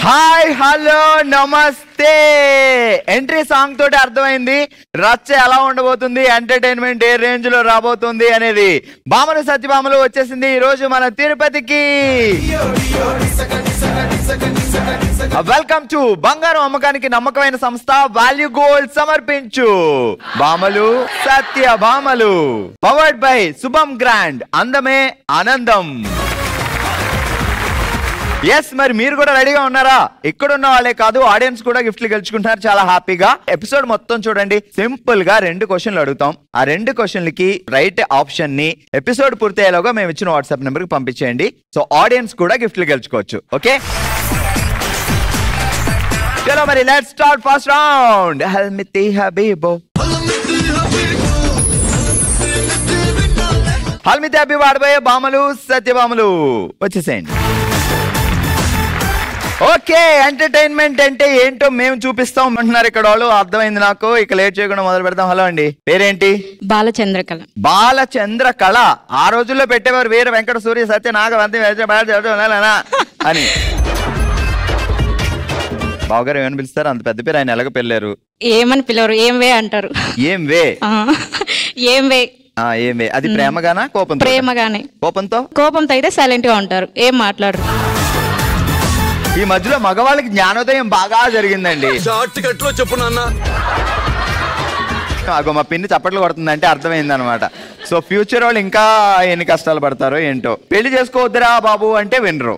Hi hello నమస్తే. Entry song తోటి అర్థమైంది రచ్చ ఎలా ఉండబోతుంది, ఎంటర్టైన్మెంట్ ఏ రేంజ్ లో రాబోతుంది అనేది. భామలు సత్యభామలు వచ్చేసింది ఈ రోజు మన తిరుపతికి. వెల్కమ్ టు బంగారం అమ్మకానికి నమ్మకమైన సంస్థ వాల్యూ గోల్డ్ సమర్పించు భామలు సత్యభామలు. పవర్డ్ బై శుభం గ్రాండ్, అందమే ఆనందం. ఎస్, మరి మీరు కూడా రెడీగా ఉన్నారా? ఇక్కడ ఉన్న వాళ్ళే కాదు, ఆడియన్స్ కూడా గిఫ్ట్లు గెలుచుకుంటున్నారు చాలా హ్యాపీగా. ఎపిసోడ్ మొత్తం చూడండి. సింపుల్ గా 2 క్వశ్చన్లు అడుగుతాం. ఆ 2 క్వశ్చన్లకి రైట్ ఆప్షన్ ని ఎపిసోడ్ పూర్తయ్యేలోగా మేము ఇచ్చిన వాట్సాప్ నెంబర్ కి పంపించేయండి. సో ఆడియన్స్ కూడా గిఫ్ట్లు గెలుచుకోవచ్చు. ఓకే, చలో మరి లెట్స్ స్టార్ట్ ఫస్ట్ రౌండ్. హల్మితి హబీబో, హల్మితి హబీబ్ ఆడబోయే భామలు సత్యభామలు వచ్చేసేయండి. ఓకే, ఎంటర్టైన్మెంట్ అంటే ఏంటో మేము చూపిస్తాం అంటున్నారు ఇక్కడ వాళ్ళు. అర్థమైంది నాకు. ఇక లేట్ చేయకుండా మొదలు పెడతాం. హలో అండి, పేరేంటి? బాలచంద్రకళ. బాలచంద్రకళ. ఆ రోజుల్లో పెట్టేవారు వీర వెంకట సూర్య సత్య నాగవంతి అని. బావగారు ఏమని పిలుస్తారు? అంత పెద్ద పేరు ఆయన ఎలాగ పెళ్ళారు? ఏమని పిలవరు, ఏం వే అంటారు. ఏం వే? ఏం వే. ఏం వే. అది ప్రేమగానా కోపంతో? ప్రేమగానే. కోపంతో అయితే సైలెంట్ గా ఉంటారు, ఏం మాట్లాడరు. ఈ మధ్యలో మగవాళ్ళకి జ్ఞానోదయం బాగా జరిగిందండి. మా పిన్ని చప్పట్లు కొడుతుందంటే అర్థమైంది అనమాట. సో ఫ్యూచర్ వాళ్ళు ఇంకా ఎన్ని కష్టాలు పడతారో ఏంటో. పెళ్లి చేసుకోవద్దురా బాబు అంటే వినరు.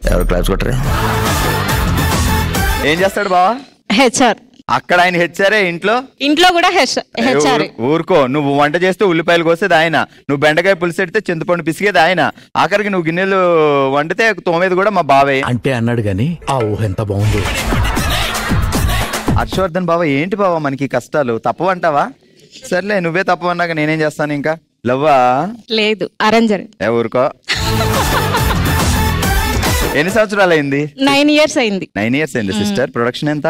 ఏం చేస్తాడు బావా? హెచ్ఆర్. అక్కడ ఆయన హెచ్ఆరే, ఇంట్లో కూడా హెచ్ఆర్. ఊరుకో, నువ్వు వంట చేస్తే ఉల్లిపాయలు కోసేది ఆయన, నువ్వు బెండకాయ పులుసు పెడితే చింతపండు పిసిగేది ఆయన, ఆఖరికి నువ్వు గిన్నెలు వండితే తోమేది కూడా మా బావే అంటే అన్నాడు గాని ఆ ఊహ ఎంత బాగుంది. హర్షవర్ధన్ బావ, ఏంటి బావ మనకి కష్టాలు? తప్పవంటావా? సర్లే, నువ్వే తప్పవన్నాక నేనేం చేస్తాను. ఇంకా లవ్వా? లేదు, అరేంజర్. ఊరుకో. ఎన్ని సంవత్సరాలు అయింది? 9 years అయింది. 9 years అయింది. సిస్టర్, ప్రొడక్షన్ ఎంత?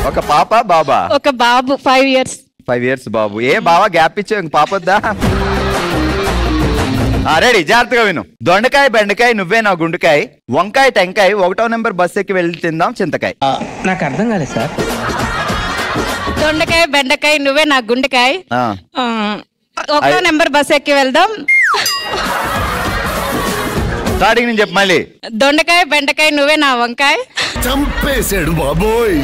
ఒక పాప బాబా? ఒక బాబు 5 years. 5 years బాబు. ఏ బావా గ్యాప్ ఇచ్చా, పాప వద్దా? రెడీ, జాగ్రత్తగా విను. దొండకాయ బెండకాయ నువ్వే నా గుండెకాయ, వంకాయ టెంకాయ 1వ నెంబర్ బస్ ఎక్కి వెళ్ళి తిందాం చింతకాయ. నాకు అర్థం కాలేదు సార్. దొండకాయ బెండకాయ నువ్వే నా గుండెకాయ, 1వ నెంబర్ బస్ ఎక్కి వెళ్దాం. స్టార్టింగ్ నుంచి చెప్పు మళ్ళీ. దొండకాయ బెండకాయ నువ్వే నా వంకాయ. చంపేశాడు బాబోయ్.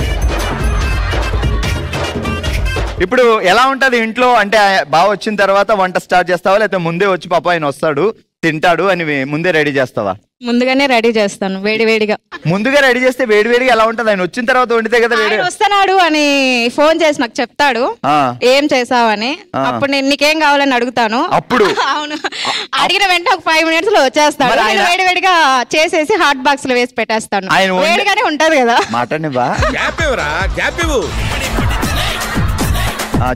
ఇప్పుడు ఎలా ఉంటది ఇంట్లో అంటే, బావ వచ్చిన తర్వాత వంట స్టార్ట్ చేస్తావా, లేకపోతే ముందే వచ్చి పాప ఆయన వస్తాడు తింటాడు అని ముందే రెడీ చేస్తావా? ముందుగానే రెడీ చేస్తాను, వేడివేడిగా. ముందుగా రెడీ చేస్తే వేడివేడిగా ఎలా ఉంటది? ఆయన వచ్చిన తర్వాత వండితే కదా వేడి. వస్తున్నాడు అని ఫోన్ చేసి నాకు చెప్తాడు ఏం చేసావని. అప్పుడు నేను నీకేం కావాలని అడుగుతాను. అప్పుడు అవును, అడిగిన వెంటనే ఒక 5 minutes లో వచ్చేస్తాడు. వేడివేడిగా చేసేసి హాట్ బాక్స్ లో వేసి పెట్టేస్తాను. వేడిగానే ఉంటది కదా. మాటనివ్వా?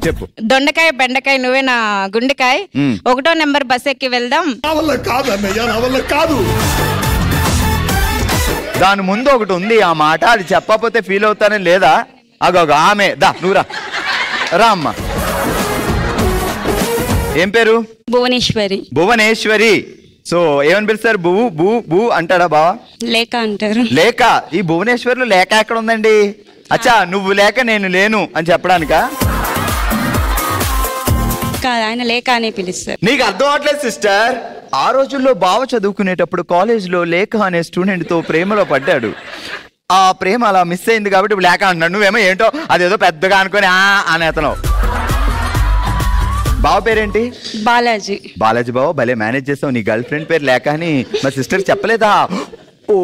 చెప్పు. దొండకాయ బెండకాయ నువ్వే నా గుండెకాయ, 1వ నెంబర్ బస్ ఎక్కి వెళ్దాం. దాని ముందు ఒకటి ఉంది ఆ మాట, అది చెప్పకపోతే ఫీల్ అవుతానే లేదా? అగోగో ఆమె. దా నువ్వు రా అమ్మా. ఏం పేరు? భువనేశ్వరి. భువనేశ్వరి. సో ఏమని పిలుస్తారు? బూ బూ బూ అంటాడా బావా? లేక అంటారు. లేక. ఈ భువనేశ్వర్లో లేక ఎక్కడ ఉందండి? అచ్చా, నువ్వు లేక నేను లేను అని చెప్పడానికా? ఆయన లేక అనే పిలుస్తారు. నీకు అర్థం అవట్లేదు సిస్టర్. ఆ రోజుల్లో బావ చదువుకునేటప్పుడు కాలేజ్లో లేఖ అనే స్టూడెంట్ తో ప్రేమలో పడ్డాడు. ఆ ప్రేమ అలా మిస్ అయింది కాబట్టి ఇప్పుడు లేక అంటున్నాడు. నువ్వేమో ఏంటో అదేదో పెద్దగా అనుకొని అని అతను. బావ పేరేంటి? బాలాజీ. బాలాజీ బావ, భలే మేనేజ్ చేస్తావు. నీ గర్ల్ ఫ్రెండ్ పేరు లేక అని మా సిస్టర్ చెప్పలేదా? ఓ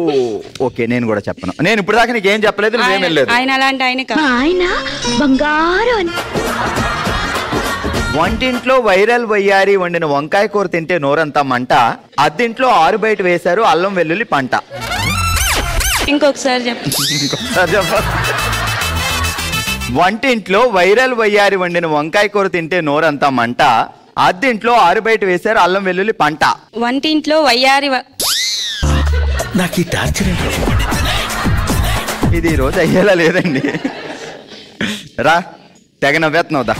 ఓకే, నేను కూడా చెప్పను. నేను ఇప్పుడు దాకా నీకేం చెప్పలేదు, నువ్వేం వెళ్ళలేదు. ఆయన అలాంటి ఆయన బంగారం. వంటింట్లో వైరల్ వయ్యారి వండిన వంకాయ కూర తింటే నోరంతా మంట, అద్దింట్లో 6 బయట వేశారు అల్లం వెల్లుల్లి పంట. ఇంకొకసారి చెప్పు. వంటింట్లో వైరల్ వయ్యారి వండిన వంకాయ కూర తింటే నోరంతా మంట, అద్దింట్లో 6 బయట వేశారు అల్లం వెల్లుల్లి పంట. వంటింట్లో వయ్యారి. నాకు ఈ టార్చర్ ఇది ఈ రోజు అయ్యేలా లేదండి. రా, తెగ నవ్వేస్తున్నావుదా?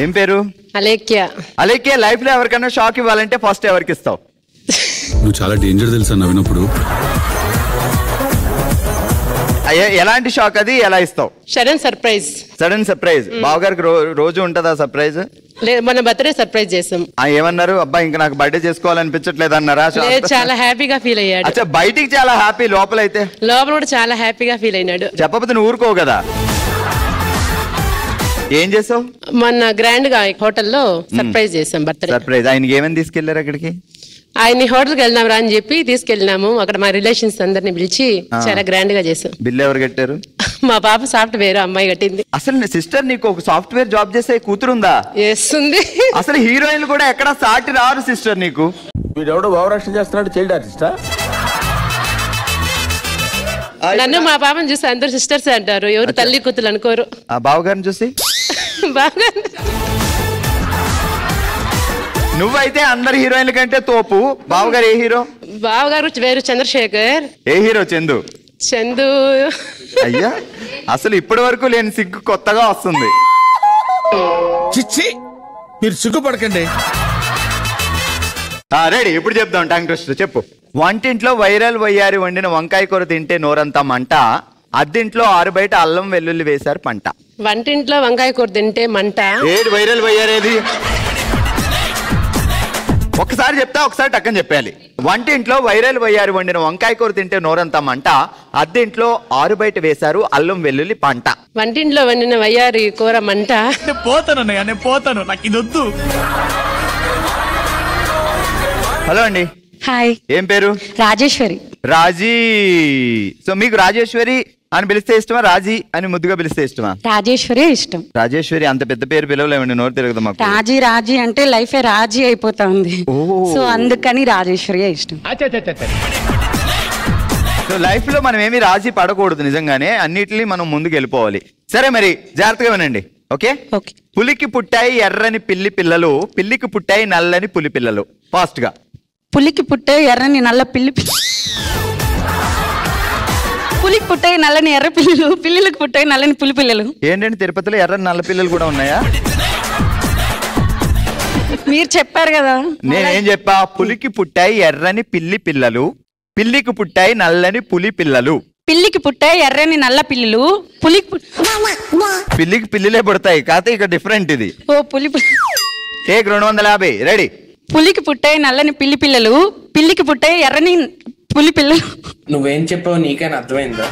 ఏం పేరు? అలేఖ్య. అలేఖ్య, లైఫ్ లో ఎవరికైనా షాక్ ఇవ్వాలంటే ఫస్ట్ ఎవరికి ఇస్తావు? నువ్వు చాలా డేంజర్ తెలుసా నవ్వినప్పుడు. ఎలాంటి షాక్ అది, ఎలా ఇస్తావు? Sudden surprise. Sudden surprise. బావగారికి రోజు ఉంటుందా సర్ప్రైజ్? మన బర్త్డే సర్ప్రైజ్ చేసాం. ఏమన్నారు? అబ్బా ఇంకా నాకు బర్త్డే చేసుకోవాలనిపించట్లేదు అన్నారా? చాలా హ్యాపీగా ఫీల్ అయ్యాడు. అచ్చా, బయటికి చాలా హ్యాపీ, లోపల కూడా చాలా హ్యాపీగా ఫీల్ అయినాడు. చెప్పకపోతే నువ్వు ఊరుకోవు కదా. ఏం చేసావు? మొన్న గ్రాండ్ గా హోటల్లో సర్ప్రైజ్ చేసాం బర్త్డే సర్ప్రైజ్. ఆయనకి ఏమని తీసుకెళ్లారు అక్కడికి? ఆయన్ని హోటల్కి వెళ్దాం రా అని చెప్పి తీసుకెళ్ళినాము. అక్కడ మా రిలేషన్స్ అందరిని పిలిచి చాలా గ్రాండ్ గా చేసాం. బిల్ ఎవరు కట్టారు? మా పాప సాఫ్ట్వేర్ అమ్మాయి కట్టింది. అసలు సిస్టర్ నీకు ఒక సాఫ్ట్వేర్ జాబ్ చేసే కూతురుందా? ఉంది. అసలు హీరోయిన్లు కూడా ఎక్కడ సాటి రారు సిస్టర్ నీకు. వీడెవడో భావరక్షణ చేస్తున్నాడు, చైల్డ్ ఆర్టిస్టా? నన్ను మా పాపను చూసి అందరు సిస్టర్స్ అంటారు, ఎవరు తల్లి కూతురు అనుకోరు. ఆ బావగారిని చూసి బాగా. నువ్వైతే అందరు హీరోయిన్ల కంటే తోపు. బావగారు ఏ హీరో? బావగారు వేరు చంద్రశేఖర్. ఏ హీరో? చందు. చందు. అయ్యా, అసలు ఇప్పటి వరకు లేని సిగ్గు కొత్తగా వస్తుంది. చిచ్చి, మీరు సిగ్గుపడకండి. రెడీ, ఇప్పుడు చెప్దాం టంగ్ ట్విస్టర్. చెప్పు. వంటింట్లో వైరల్ వయ్యారి వండిన వంకాయ కూర తింటే నోరంతా మంట, అద్దింట్లో ఆరు బయట అల్లం వెల్లుల్లి వేశారు పంట. వంటింట్లో వంకాయ కూర తింటే మంట. ఏది వైరల్ వయ్యారేది? ఒకసారి చెప్తా, ఒకసారి టక్కని చెప్పాలి. వంటింట్లో వైరల్ వయ్యారి వండిన వంకాయ కూర తింటే నోరంతా మంట, అద్దింట్లో ఆరు బయట వేశారు అల్లం వెల్లుల్లి పంట. వంటింట్లో వండిన వయ్యారి కూర మంట. నేను పోతాను, నాకు ఇది వద్దు. హలో అండి. హాయ్. ఏం పేరు? రాజేశ్వరి. రాజీ. సో మీకు రాజేశ్వరి అని పిలిస్తే ఇష్టమా, రాజీ అని ముద్దుగా పిలిస్తే ఇష్టమా? రాజేశ్వరి ఇష్టం. రాజేశ్వరి అంత పెద్ద పేరు పిలవలేమండి, నోరు తిరగదు మాకు. రాజీ రాజీ అంటే లైఫ్ రాజీ అయిపోతా ఉంది. సో అందుకని రాజేశ్వరి ఇష్టం. సో లైఫ్ లో మనం ఏమి రాజీ పడకూడదు, నిజంగానే అన్నిటిని మనం ముందుకు వెళ్ళిపోవాలి. సరే మరి జాగ్రత్తగా వినండి. ఓకే. పులికి పుట్టాయి ఎర్రని పిల్లి పిల్లలు, పిల్లికి పుట్టాయి నల్లని పులి పిల్లలు. ఫాస్ట్ గా. పులికి పుట్టాయి ఎర్రని నల్ల పిల్లి, పులికి పుట్టాయి నల్లని ఎర్ర పిల్లలు, పిల్లికి పుట్టాయి నల్లని పులి పిల్లలు. ఏంటంటే తిరుపతిలో ఎర్రని నల్ల పిల్లలు కూడా ఉన్నాయా? మీరు చెప్పారు కదా. నేనేం చెప్పా? పులికి పుట్టాయి ఎర్రని పిల్లి పిల్లలు, పిల్లికి పుట్టాయి నల్లని పులి పిల్లలు. పిల్లికి పుట్టాయి ఎర్రని నల్ల పిల్లలు, పిల్లికి పిల్లిలే పుడతాయి, కాకపోతే ఇక్కడ డిఫరెంట్ ఇది. ఓ పులి. టేక్ 250. రెడీ. పులికి పుట్టాయి నల్లని పిల్లి పిల్లలు, పిల్లికి పుట్టాయి ఎర్రని పులి పిల్లలు. నువ్వేం చెప్పావు నీకైనా అర్థమైందా?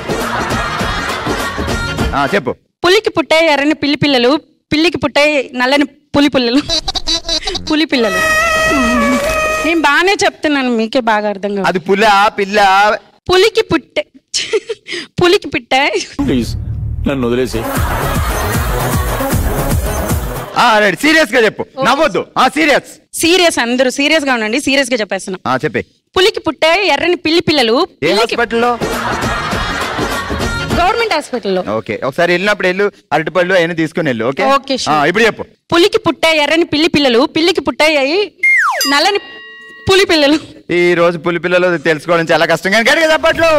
చెప్పు. పులికి పుట్టాయి ఎర్రని పిల్లి పిల్లలు, పిల్లికి పుట్టాయి నల్లని పులి పిల్లలు. పులి పిల్లలు. నేను బాగానే చెప్తున్నాను, మీకే బాగా అర్థం కాదు. అది పుల పిల్ల. పులికి పుట్టే, పులికి పుట్టాయి. ప్లీజ్ నన్ను వదిలేసి. రెడీ. సీరియస్ గా చెప్పు, నవ్వొద్దు. సీరియస్. సీరియస్, అందరూ సీరియస్ గా ఉండండి. సీరియస్ గా చెప్పేస్తున్నా. చెప్పే. పులికి పుట్టాయి ఎర్రని పిల్లి పిల్లలు. ఏ హాస్పిటల్లో? గవర్నమెంట్ హాస్పిటల్లో. ఓకే, ఒకసారి వెళ్ళినప్పుడు వెళ్ళు, అరటిపళ్ళు అయినా తీసుకుని వెళ్ళు. ఓకే. ఓకే. ఇప్పుడు చెప్పు. పులికి పుట్టాయి ఎర్రని పిల్లి పిల్లలు, పిల్లికి పుట్టాయి నల్లని పులి పిల్లలు. ఈ రోజు పులి పిల్లలు తెలుసుకోవడం చాలా కష్టంగా. గట్టిగా చెప్పట్లు.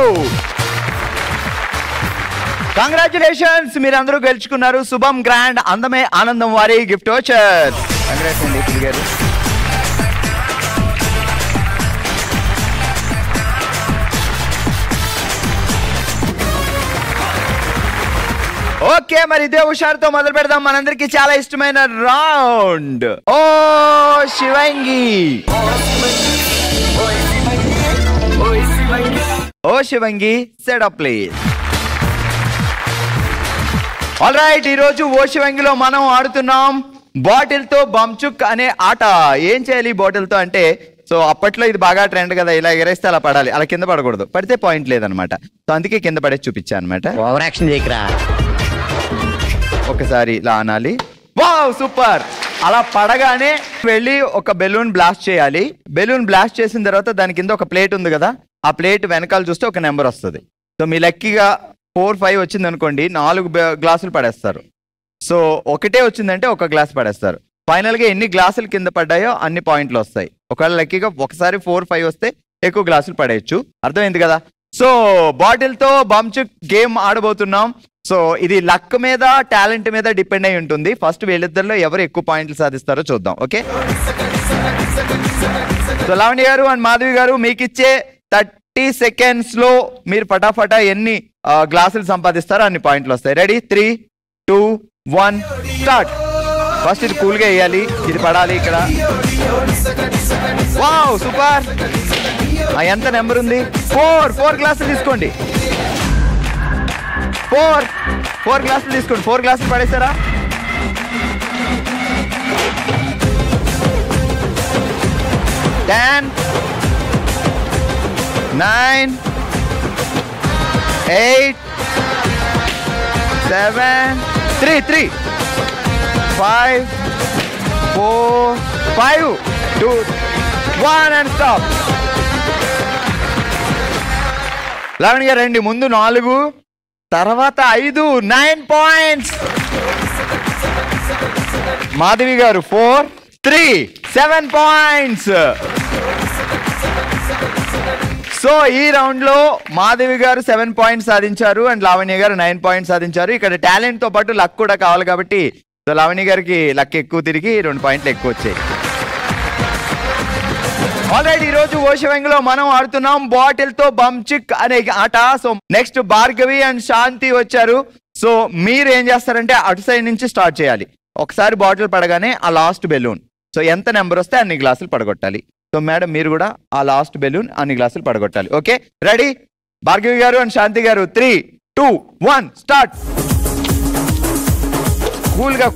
కంగ్రాచులేషన్స్, మీరందరూ గెలుచుకున్నారు. శుభం గ్రాండ్ అందమే ఆనందం వారి గిఫ్ట్ వోచర్. కంగ్రాట్స్ అండి పులి గారు. ఓకే, మరి ఇదే హుషారుతో మొదలు పెడదాం మనందరికి చాలా ఇష్టమైన రౌండ్. ఓ శివంగి. ఓ శివంగి, set up please. All right, ఈ రోజు ఓ శివంగిలో మనం ఆడుతున్నాం బాటిల్ తో బంచుక్ అనే ఆట. ఏం చేయాలి బాటిల్ తో అంటే, సో అప్పట్లో ఇది బాగా ట్రెండ్ కదా, ఇలా ఎగరేస్తే అలా పడాలి, అలా కింద పడకూడదు, పడితే పాయింట్ లేదనమాట. సో అందుకే కింద పడేసి చూపించా అనమాట. ఓవర్ యాక్షన్ చేయకురా. ఒకసారి ఇలా అనాలి. Wow super. అలా పడగానే వెళ్ళి ఒక బెలూన్ బ్లాస్ట్ చేయాలి. బెలూన్ బ్లాస్ట్ చేసిన తర్వాత దాని కింద ఒక ప్లేట్ ఉంది కదా, ఆ ప్లేట్ వెనకాల చూస్తే ఒక నెంబర్ వస్తుంది. సో మీ లక్కీగా 4, 5 వచ్చింది అనుకోండి, 4 గ్లాసులు పడేస్తారు. సో ఒకటే వచ్చిందంటే ఒక గ్లాస్ పడేస్తారు. ఫైనల్ గా ఎన్ని గ్లాసులు కింద పడ్డాయో అన్ని పాయింట్లు వస్తాయి. ఒకవేళ లక్కీగా ఒకసారి 4, 5 వస్తే ఎక్కువ గ్లాసులు పడేయచ్చు. అర్థమైంది కదా? సో బాటిల్ తో బంచుక్ గేమ్ ఆడబోతున్నాం. సో ఇది లక్ మీద టాలెంట్ మీద డిపెండ్ అయి ఉంటుంది. ఫస్ట్ వీళ్ళిద్దరిలో ఎవరు ఎక్కువ పాయింట్లు సాధిస్తారో చూద్దాం. ఓకే, సో లావణ్య గారు అండ్ మాధవి గారు మీకు ఇచ్చే 30 seconds లో మీరు ఫటాఫటా ఎన్ని గ్లాసులు సంపాదిస్తారో అన్ని పాయింట్లు వస్తాయి. రెడీ? 3, 2, 1 స్టార్ట్. ఫస్ట్ ఇది కూల్గా వేయాలి, ఇది పడాలి ఇక్కడ. Wow super. ఎంత నెంబర్ ఉంది? 4 గ్లాసులు తీసుకోండి. 4 గ్లాసులు తీసుకోండి. 4 గ్లాసులు పడేస్తారా? 10, 9, 8, 7, 3, 5, 4, 5, 2, 1 and stop. లావణ్య గారు రండి. ముందు 4, తర్వాత 5, 9 points. మాధవి గారు 4, 3, 7 points. సో ఈ రౌండ్ లో మాధవి గారు 7 points సాధించారు అండ్ లావణ్య గారు 9 points సాధించారు. ఇక్కడ టాలెంట్ తో పాటు లక్ కూడా కావాలి కాబట్టి సో లావణ్య గారికి లక్ ఎక్కువ తిరిగి 2 points ఎక్కువ వచ్చాయి. ఆల్రెడీ ఈ రోజు ఓషవంగిలో మనం ఆడుతున్నాం బాటిల్ తో బంచిక్ అనే ఆట. సో నెక్స్ట్ భార్గవి అండ్ శాంతి వచ్చారు. సో మీరు ఏం చేస్తారంటే అటు సైడ్ నుంచి స్టార్ట్ చేయాలి. ఒకసారి బాటిల్ పడగానే ఆ లాస్ట్ బెలూన్, సో ఎంత నెంబర్ వస్తే అన్ని గ్లాసులు పడగొట్టాలి. సో మేడం మీరు కూడా ఆ లాస్ట్ బెలూన్ అన్ని గ్లాసులు పడగొట్టాలి. Okay ready? భార్గవి గారు అండ్ శాంతి గారు 3, 2, 1 స్టార్ట్.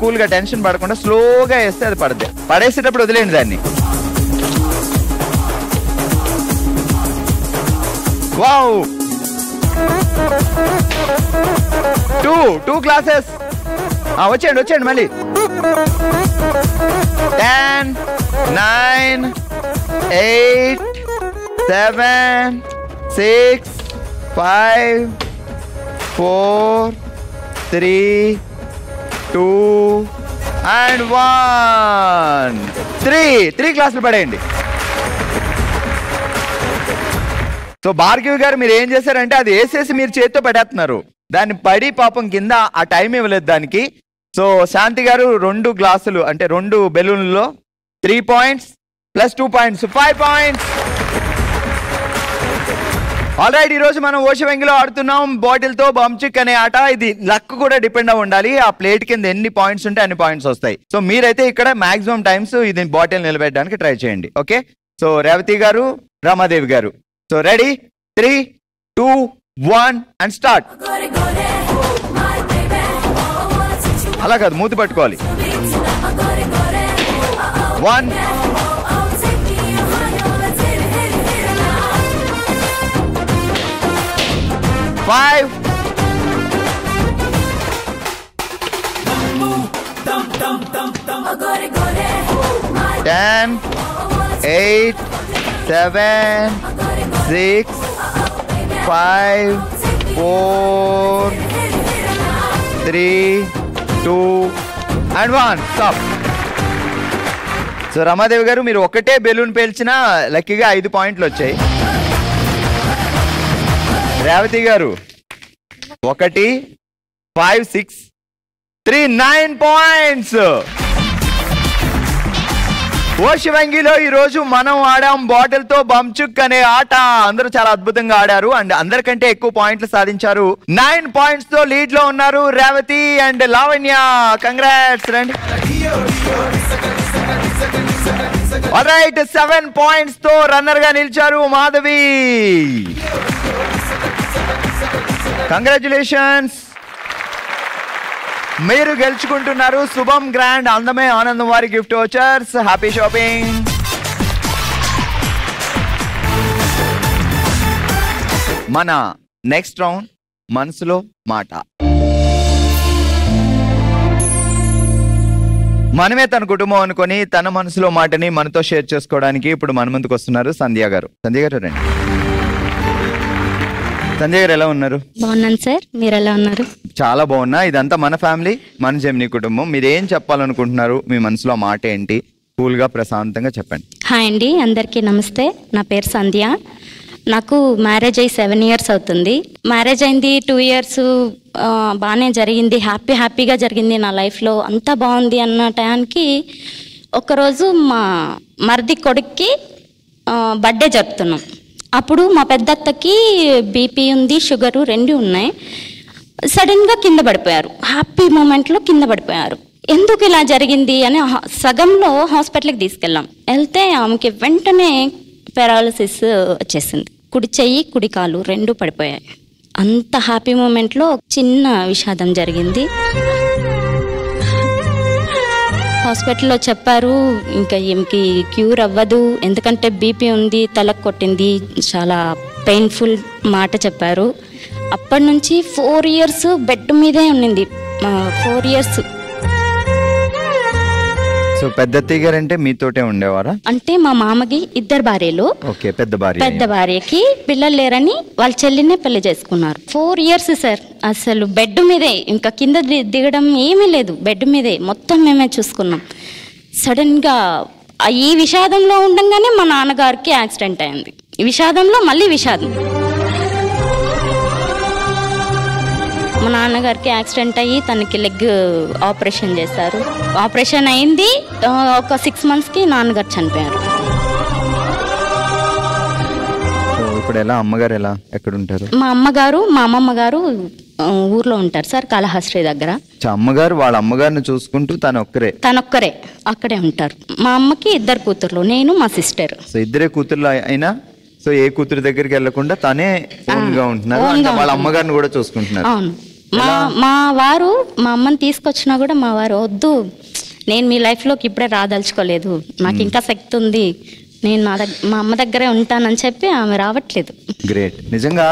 కూల్గా టెన్షన్ పడకుండా స్లోగా వేస్తే అది పడద్దు. పడేసేటప్పుడు వదిలేండి దాన్ని. Wow 2 glasses. వచ్చేయండి మళ్ళీ. 10, 9, 8, 7, 6, 5, 4, 3, 2 and 1. 3 గ్లాసులు పడేయండి. సో భార్గవి గారు మీరు ఏం చేశారంటే అది వేసేసి మీరు చేతితో పడేస్తున్నారు. దాన్ని పడి పాపం కింద ఆ టైం ఇవ్వలేదు దానికి. సో శాంతి గారు 2 గ్లాసులు అంటే 2 బెలూన్లలో 3 points plus 2 points 5 points. Alright ఈ రోజు మనం ఓషవంగిలో ఆడుతున్నాం బాటిల్ తో బంచిక్ అనే ఆట. ఇది లక్ కూడా డిపెండ్ అయి ఉండాలి. ఆ ప్లేట్ కింద ఎన్ని పాయింట్స్ ఉంటే అన్ని పాయింట్స్ వస్తాయి. సో మీరైతే ఇక్కడ మాక్సిమం టైమ్స్ ఇది బాటిల్ నిలబెట్టడానికి ట్రై చేయండి. ఓకే సో రేవతి గారు, రమాదేవి గారు, సో రెడీ? 3, 2, 1 and start. అలా కాదు, మూతి పట్టుకోవాలి. 1, 5, 10, 8, 7, 6, 5, 4, 3, 2 and 1 స్టాప్. సో రమాదేవి గారు మీరు ఒకటే బెలూన్ పేల్చినా లక్కీగా 5 పాయింట్లు వచ్చాయి. రేవతి గారు 1, 5, 6, 3, 9 points. ఓషవంగిలో ఈ రోజు మనం ఆడాం బాటిల్ తో బంచుక్ అనే ఆట. అందరూ చాలా అద్భుతంగా ఆడారు అండ్ అందరికంటే ఎక్కువ పాయింట్లు సాధించారు. 9 points తో లీడ్ లో ఉన్నారు రేవతి అండ్ లావణ్య. కంగ్రాట్స్ రండి. ఆల్రైట్ 7 points తో రన్నర్ గా నిలిచారు మాధవి. కంగ్రాచులేషన్స్, మీరు గెలుచుకుంటున్నారు శుభం గ్రాండ్ అందమే ఆనందం వారి గిఫ్ట్ వోచర్స్. Happy shopping. మన నెక్స్ట్ రౌండ్ మనసులో మాట. మనమే తన కుటుంబం అనుకొని తన మనసులో మాటని మనతో షేర్ చేసుకోవడానికి ఇప్పుడు మన ముందుకు వస్తున్నారు సంధ్య గారు. సంధ్య గారు రండి. సంధ్య గారు ఎలా ఉన్నారు? బాగున్నాను సార్, మీరు ఎలా ఉన్నారు? చాలా బాగున్నా. ఇదంతా మన ఫ్యామిలీ, మన జెమినీ కుటుంబం. మీరు ఏం చెప్పాలనుకుంటున్నారు? మీ మనసులో మాట ఏంటి? కూల్గా ప్రశాంతంగా చెప్పండి. హాయ్ అండి, అందరికీ నమస్తే. నా పేరు సంధ్య. నాకు మ్యారేజ్ అయ్యి 7 years అవుతుంది. మ్యారేజ్ అయింది 2 years బాగానే జరిగింది, హ్యాపీగా జరిగింది నా లైఫ్లో, అంతా బాగుంది అన్న టైంకి ఒకరోజు మా మరిది కొడుక్కి బర్త్డే జరుపుతున్నాం. అప్పుడు మా పెద్దత్తకి బీపీ ఉంది, షుగరు 2 ఉన్నాయి. సడన్గా కింద పడిపోయారు, హ్యాపీ మూమెంట్లో కింద పడిపోయారు. ఎందుకు ఇలా జరిగింది అని సగంలో హాస్పిటల్కి తీసుకెళ్ళాం. వెళ్తే ఆమెకి వెంటనే పారాలసిస్ వచ్చేసింది. కుడి చెయ్యి కుడి కాలు 2 పడిపోయాయి. అంత హ్యాపీ మూమెంట్లో చిన్న విషాదం జరిగింది. హాస్పిటల్లో చెప్పారు ఇంకా ఈమెకి క్యూర్ అవ్వదు, ఎందుకంటే బీపీ ఉంది, తలకు కొట్టింది, చాలా పెయిన్ఫుల్ మాట చెప్పారు. అప్పటి నుంచి 4 years బెడ్ మీదే ఉండింది. 4 years. సో పెద్ద అత్తయ్య గారు అంటే మీతోటే ఉండేవారా? అంటే మా మామకి 2 భార్యలు. ఓకే, పెద్ద భార్యకి పిల్లలు లేరని వాళ్ళ చెల్లినే పెళ్లి చేసుకున్నారు. 4 years సార్, అసలు బెడ్ మీదే, ఇంకా కింద దిగడం ఏమీ లేదు, బెడ్ మీదే మొత్తం మేమే చూసుకున్నాం. సడన్గా ఈ విషాదంలో ఉండంగానే మా నాన్నగారికి యాక్సిడెంట్ అయింది. ఈ విషాదంలో మళ్ళీ విషాదం. మా నాన్నగారికి యాక్సిడెంట్ అయ్యి తనకి లెగ్ ఆపరేషన్ చేశారు. ఆపరేషన్ అయింది, ఒక 6 monthsకి నాన్నగారు చనిపోయారు. ఇప్పుడు ఎలా అమ్మగారు ఎక్కడ ఉంటారు? మా అమ్మగారు మా అమ్మమ్మ గారు ఊర్లో ఉంటారు సార్, కాళహస్త్రి దగ్గర. అమ్మగారు వాళ్ళ అమ్మగారిని చూసుకుంటూ తనొక్కరే అక్కడే ఉంటారు. మా అమ్మకి 2 కూతుర్లు, నేను మా సిస్టర్. సో 2 కూతుర్లు అయినా సో ఏ కూతురు దగ్గరికి వెళ్లకుండా తనే ఓన్ గా ఉంటున్నారు, వాళ్ళ అమ్మగారిని కూడా చూసుకుంటున్నారు. అవును. మా వారు మా అమ్మని తీసుకొచ్చినా కూడా మా వారు వద్దు, నేను మీ లైఫ్లోకి ఇప్పుడే రాదలుచుకోలేదు, నాకు ఇంకా శక్తి ఉంది, నేను మా అమ్మ దగ్గరే ఉంటానని చెప్పి ఆమె రావట్లేదు. గ్రేట్. నిజంగా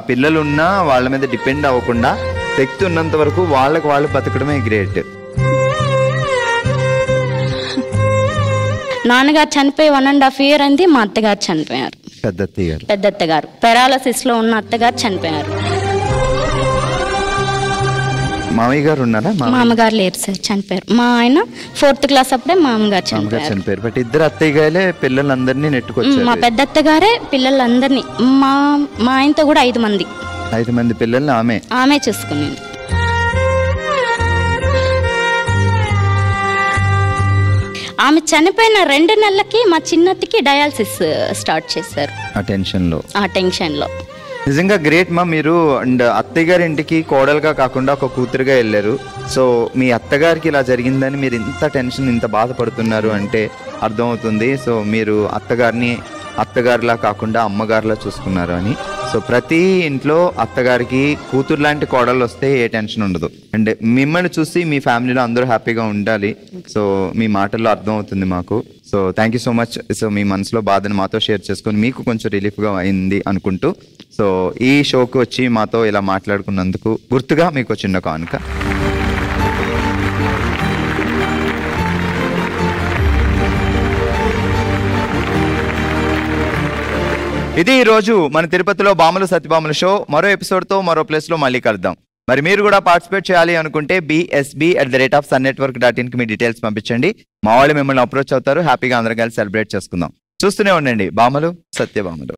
పిల్లలు ఉన్నా వాళ్ళ మీద డిపెండ్ అవ్వకుండా శక్తి ఉన్నంత వరకు వాళ్ళకి వాళ్ళు బతకడమే గ్రేట్. నాన్నగారు చనిపోయి 1.5 years అయింది. మా అత్తగారు చనిపోయారు. పెద్ద అత్తగారు పారాలసిస్ లో ఉన్న అత్తగారు చనిపోయారు. మామయ్య గారు ఉన్నారా? మామగారు లేరు సార్, చనిపోయారు. మా ఆయన 4th class అప్పుడే మామగారు చనిపోయారు. బట్ 2 అత్తయ్య గారే పిల్లలందరినీ నెట్టుకొచ్చారు. మా పెద్ద అత్తగారే పిల్లలందరినీ, మా ఆయనతో కూడా 5 మంది పిల్లల్ని ఆమె చూసుకునేది. ఆమె చనిపోయిన 2 నెలలకి మా చిన్నత్తకి డయాలసిస్ స్టార్ట్ చేశారు. ఆ టెన్షన్ లో నిజంగా గ్రేట్ మా. మీరు అండ్ అత్తయ్య గారి ఇంటికి కోడలుగా కాకుండా ఒక కూతురుగా వెళ్ళారు. సో మీ అత్తగారికి ఇలా జరిగిందని మీరు ఇంత టెన్షన్, ఇంత బాధపడుతున్నారు అంటే అర్థమవుతుంది. సో మీరు అత్తగారిలా కాకుండా అమ్మగారిలా చూసుకున్నారు అని. సో ప్రతి ఇంట్లో అత్తగారికి కూతురు లాంటి కోడలు వస్తే ఏ టెన్షన్ ఉండదు. అండ్ మిమ్మల్ని చూసి మీ ఫ్యామిలీలో అందరూ హ్యాపీగా ఉండాలి. సో మీ మాటల్లో అర్థమవుతుంది మాకు. So thank you so much. So మీ మనసులో బాధను మాతో షేర్ చేసుకొని మీకు కొంచెం రిలీఫ్గా అయింది అనుకుంటూ, సో ఈ షోకి వచ్చి మాతో ఇలా మాట్లాడుకున్నందుకు గుర్తుగా మీకు చిన్న కానుక. ఇది ఈ రోజు మన తిరుపతిలో బామలు సత్యభామల షో. మరో ఎపిసోడ్తో మరో ప్లేస్లో మళ్ళీ కలుద్దాం. మరి మీరు కూడా పార్టిసిపేట్ చేయాలి అనుకుంటే bsb@sunnetwork.in కి మీ డీటెయిల్స్ పంపించండి. మా వాళ్ళు మిమ్మల్ని అప్రోచ్ అవుతారు. హ్యాపీగా అందరం కలిసి సెలబ్రేట్ చేసుకుందాం. చూస్తూనే ఉండండి బామలు సత్యభామలు.